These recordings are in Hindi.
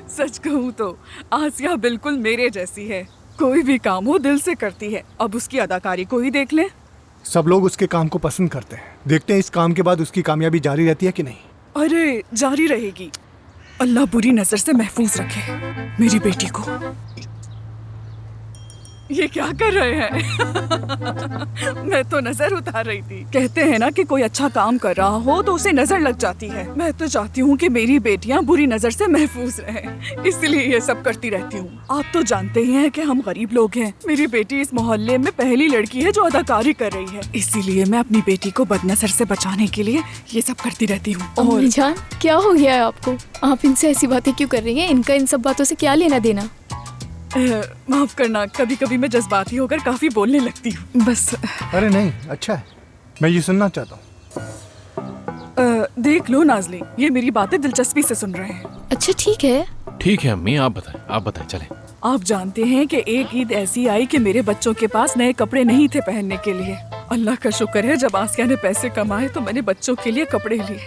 सच कहूँ तो आसिया बिल्कुल मेरे जैसी है। कोई भी काम हो दिल से करती है। अब उसकी अदाकारी को ही देख ले। सब लोग उसके काम को पसंद करते हैं। देखते हैं इस काम के बाद उसकी कामयाबी जारी रहती है कि नहीं। अरे जारी रहेगी। अल्लाह बुरी नजर से महफूज रखे मेरी बेटी को। ये क्या कर रहे हैं? मैं तो नजर उतार रही थी। कहते हैं ना कि कोई अच्छा काम कर रहा हो तो उसे नजर लग जाती है। मैं तो चाहती हूँ कि मेरी बेटियाँ बुरी नजर से महफूज रहें, इसलिए ये सब करती रहती हूँ। आप तो जानते ही हैं कि हम गरीब लोग हैं। मेरी बेटी इस मोहल्ले में पहली लड़की है जो अदाकारी कर रही है, इसीलिए मैं अपनी बेटी को बदनजर से बचाने के लिए ये सब करती रहती हूँ। अम्मी जान, क्या हो गया है आपको? आप इनसे ऐसी बातें क्यों कर रही हैं? इनका इन सब बातों से क्या लेना देना? माफ करना, कभी कभी मैं जज्बाती होकर काफी बोलने लगती हूँ बस। अरे नहीं, अच्छा है, मैं ये सुनना चाहता हूँ। देख लो नाज़ली, ये मेरी बातें दिलचस्पी से सुन रहे हैं। अच्छा ठीक है। ठीक है अम्मी, आप बताएं चलें। आप जानते हैं कि एक ईद ऐसी आई कि मेरे बच्चों के पास नए कपड़े नहीं थे पहनने के लिए। अल्लाह का शुक्र है जब आसिया ने पैसे कमाए तो मैंने बच्चों के लिए कपड़े लिए।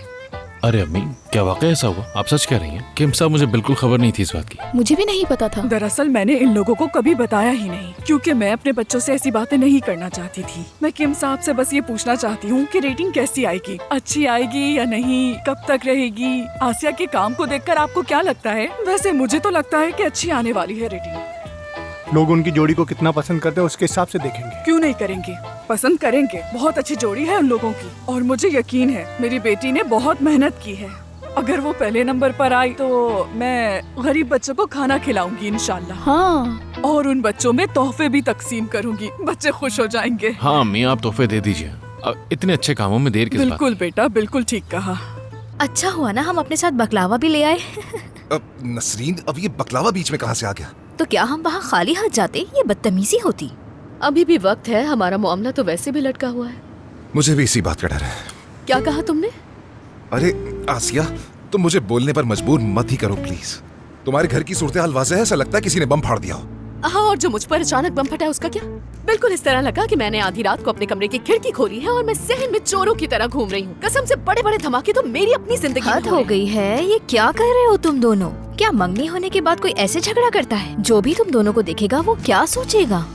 अरे अम्मी, क्या वाकई ऐसा हुआ? आप सच कह रही हैं? किम साहब, मुझे बिल्कुल खबर नहीं थी इस बात की। मुझे भी नहीं पता था। दरअसल मैंने इन लोगों को कभी बताया ही नहीं, क्योंकि मैं अपने बच्चों से ऐसी बातें नहीं करना चाहती थी। मैं किम साहब से बस ये पूछना चाहती हूँ कि रेटिंग कैसी आएगी, अच्छी आएगी या नहीं, कब तक रहेगी। आसिया के काम को देखकर आपको क्या लगता है? वैसे मुझे तो लगता है कि अच्छी आने वाली है रेटिंग। लोग उनकी जोड़ी को कितना पसंद करते हैं उसके हिसाब से देखेंगे। क्यों नहीं करेंगे, पसंद करेंगे। बहुत अच्छी जोड़ी है उन लोगों की, और मुझे यकीन है मेरी बेटी ने बहुत मेहनत की है। अगर वो पहले नंबर पर आई तो मैं गरीब बच्चों को खाना खिलाऊंगी इंशाल्लाह। हाँ, और उन बच्चों में तोहफे भी तकसीम करूंगी, बच्चे खुश हो जाएंगे। हाँ अम्मी, आप तोहफे दे दीजिए। इतने अच्छे कामों में देर किस बात? बिल्कुल बेटा, बिल्कुल ठीक कहा। अच्छा हुआ ना हम अपने साथ बकलावा भी ले आए। नसरीन, अब ये बकलावा बीच में कहाँ से आ गया? तो क्या हम वहाँ खाली हाथ जाते? ये बदतमीजी होती। अभी भी वक्त है, हमारा मामला तो वैसे भी लटका हुआ है। मुझे भी इसी बात का डर है। क्या कहा तुमने? अरे आसिया, तुम मुझे बोलने पर मजबूर मत ही करो प्लीज। तुम्हारे घर की सूरत हाल वाज़ेह है, ऐसा लगता है किसी ने बम फाड़ दिया हो। हाँ, और जो मुझ पर अचानक बम फटा है उसका क्या? बिल्कुल इस तरह लगा कि मैंने आधी रात को अपने कमरे की खिड़की खोली है और मैं सहन में चोरों की तरह घूम रही हूँ। कसम से बड़े बड़े धमाके तो मेरी अपनी जिंदगी हद हो गई है। ये क्या कर रहे हो तुम दोनों? क्या मंगनी होने के बाद कोई ऐसे झगड़ा करता है? जो भी तुम दोनों को देखेगा वो क्या सोचेगा?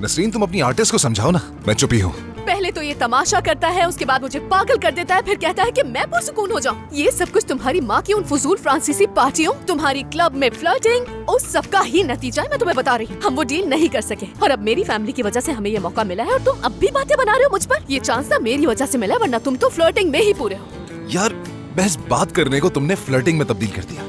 नसरीन, तुम अपनी आर्टिस्ट को समझाओ ना। मैं चुप ही हूँ। पहले तो ये तमाशा करता है, उसके बाद मुझे पागल कर देता है, फिर कहता है कि मैं पुरसुकून हो जाऊं। ये सब कुछ तुम्हारी माँ की उन फजूल फ्रांसीसी पार्टियों, तुम्हारी क्लब में फ्लर्टिंग, उस सब का ही नतीजा है। मैं तुम्हें बता रही हूँ, हम वो डील नहीं कर सके और अब मेरी फैमिली की वजह से हमें ये मौका मिला है और तुम अब भी बातें बना रहे हो मुझ पर। ये चांस ना मेरी वजह से मिला है, वरना तुम तो फ्लर्टिंग में ही पूरे हो। यार, बहस बात करने को तुमने फ्लर्टिंग में तब्दील कर दिया।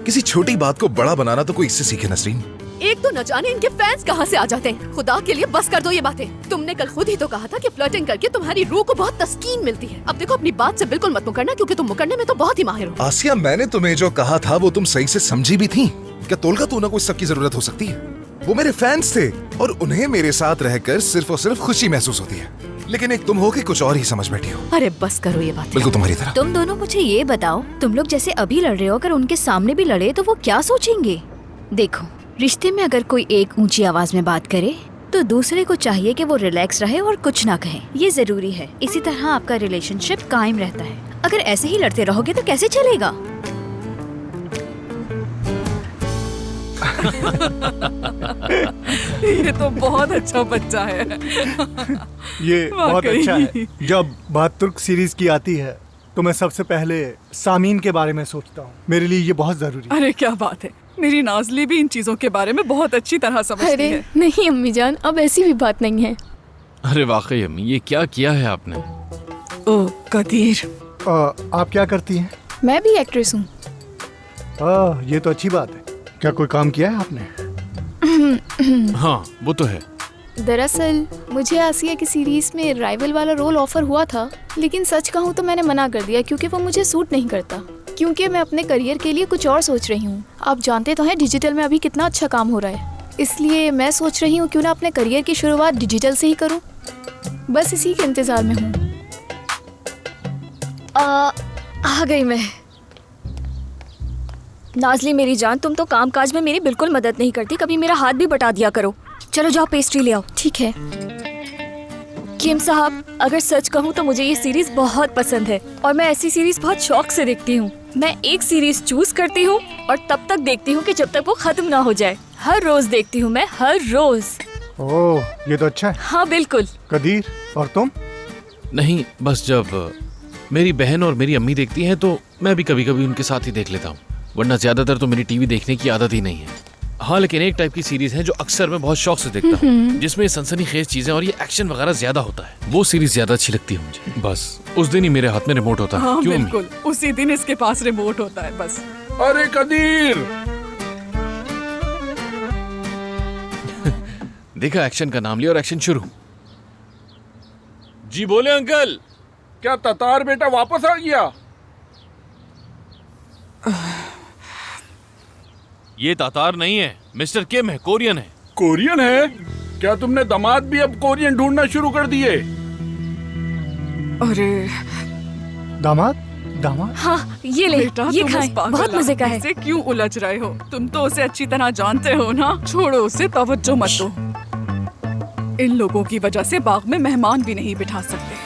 किसी छोटी बात को बड़ा बनाना तो कोई इससे सीखे नसरीन। एक तो न जाने इनके फैंस कहाँ से आ जाते हैं। खुदा के लिए बस कर दो ये बातें। तुमने कल खुद ही तो कहा था कि फ्लर्टिंग करके तुम्हारी रूह को बहुत तस्कीन मिलती है। अब देखो, अपनी बात से बिल्कुल मत मुकरना, क्योंकि तुम मुकरने में तो बहुत ही माहिर हो। आसिया, मैंने तुम्हें जो कहा था वो तुम सही से समझी भी थी। क्या तोलका तोना को इस सब की जरूरत हो सकती है? वो मेरे फैंस थे और उन्हें मेरे साथ रहकर सिर्फ और सिर्फ खुशी महसूस होती है, लेकिन एक तुम हो के कुछ और ही समझ बैठी हो। अरे बस करो ये बात। बिल्कुल तुम्हारी तरह। तुम दोनों मुझे ये बताओ, तुम लोग जैसे अभी लड़ रहे हो, अगर उनके सामने भी लड़े तो वो क्या सोचेंगे? देखो, रिश्ते में अगर कोई एक ऊंची आवाज में बात करे तो दूसरे को चाहिए कि वो रिलैक्स रहे और कुछ ना कहे। ये जरूरी है, इसी तरह आपका रिलेशनशिप कायम रहता है। अगर ऐसे ही लड़ते रहोगे तो कैसे चलेगा? ये तो बहुत अच्छा बच्चा है। ये बहुत अच्छा है। जब बात तुर्क सीरीज की आती है तो मैं सबसे पहले सामीन के बारे में सोचता हूँ। मेरे लिए ये बहुत जरूरी है। अरे क्या बात है, मेरी नाज़ली भी इन चीजों के बारे में बहुत अच्छी तरह समझती अरे है। नहीं अम्मी जान, अब ऐसी भी बात नहीं है। अरे वाकई अम्मी, ये क्या किया है आपने? ओह कदीर, आप क्या करती हैं? मैं भी एक्ट्रेस हूँ। ये तो अच्छी बात है। क्या कोई काम किया है आपने? हाँ वो तो है। दरअसल मुझे आसिया की सीरीज में राइवल वाला रोल ऑफर हुआ था, लेकिन सच कहूँ तो मैंने मना कर दिया क्योंकि वो मुझे सूट नहीं करता। क्योंकि मैं अपने करियर के लिए कुछ और सोच रही हूँ। आप जानते तो हैं डिजिटल में अभी कितना अच्छा काम हो रहा है, इसलिए मैं सोच रही हूँ क्यों ना अपने करियर की शुरुआत डिजिटल से ही करूँ। बस इसी के इंतजार में हूँ। आ गई मैं। नाज़ली मेरी जान, तुम तो कामकाज में मेरी बिल्कुल मदद नहीं करती, कभी मेरा हाथ भी बटा दिया करो। चलो जाओ पेस्ट्री ले आओ। ठीक है। किम साहब, अगर सच कहूँ तो मुझे ये सीरीज बहुत पसंद है और मैं ऐसी सीरीज बहुत शौक से देखती हूँ। मैं एक सीरीज चूज करती हूँ और तब तक देखती हूँ कि जब तक वो खत्म ना हो जाए। हर रोज देखती हूँ मैं, हर रोज। ओह, ये तो अच्छा है। हाँ बिल्कुल। कदीर, और तुम? नहीं, बस जब मेरी बहन और मेरी अम्मी देखती हैं तो मैं भी कभी कभी उनके साथ ही देख लेता हूँ, वरना ज्यादातर तो मेरी टीवी देखने की आदत ही नहीं है। हाँ, लेकिन एक टाइप की सीरीज है जो अक्सर मैं बहुत शौक से देखता हूँ, जिसमें सनसनीखेज चीजें और ये एक्शन वगैरह ज्यादा होता है। वो सीरीज ज्यादा अच्छी लगती है मुझे। बस उस दिन ही मेरे हाथ में रिमोट होता है। हाँ क्यों अम्मी? बिल्कुल, उसी दिन इसके पास रिमोट होता है बस। अरे कदीर, देखा, एक्शन का नाम लिया और एक्शन शुरू। जी बोले अंकल। क्या ततार बेटा वापस आ गया? ये तातार नहीं है, मिस्टर किम है, कोरियन है। कोरियन है? क्या तुमने दामाद भी अब कोरियन ढूंढना शुरू कर दिए? अरे दामाद? दामाद? हाँ ये ले, बेटा, ये तुम खाएं, उस पागल बहुत मजे का है। आदमी से क्यों उलझ रहे हो? तुम तो उसे अच्छी तरह जानते हो ना। छोड़ो उसे, तवज्जो मत दो। इन लोगों की वजह से बाग में मेहमान भी नहीं बिठा सकते।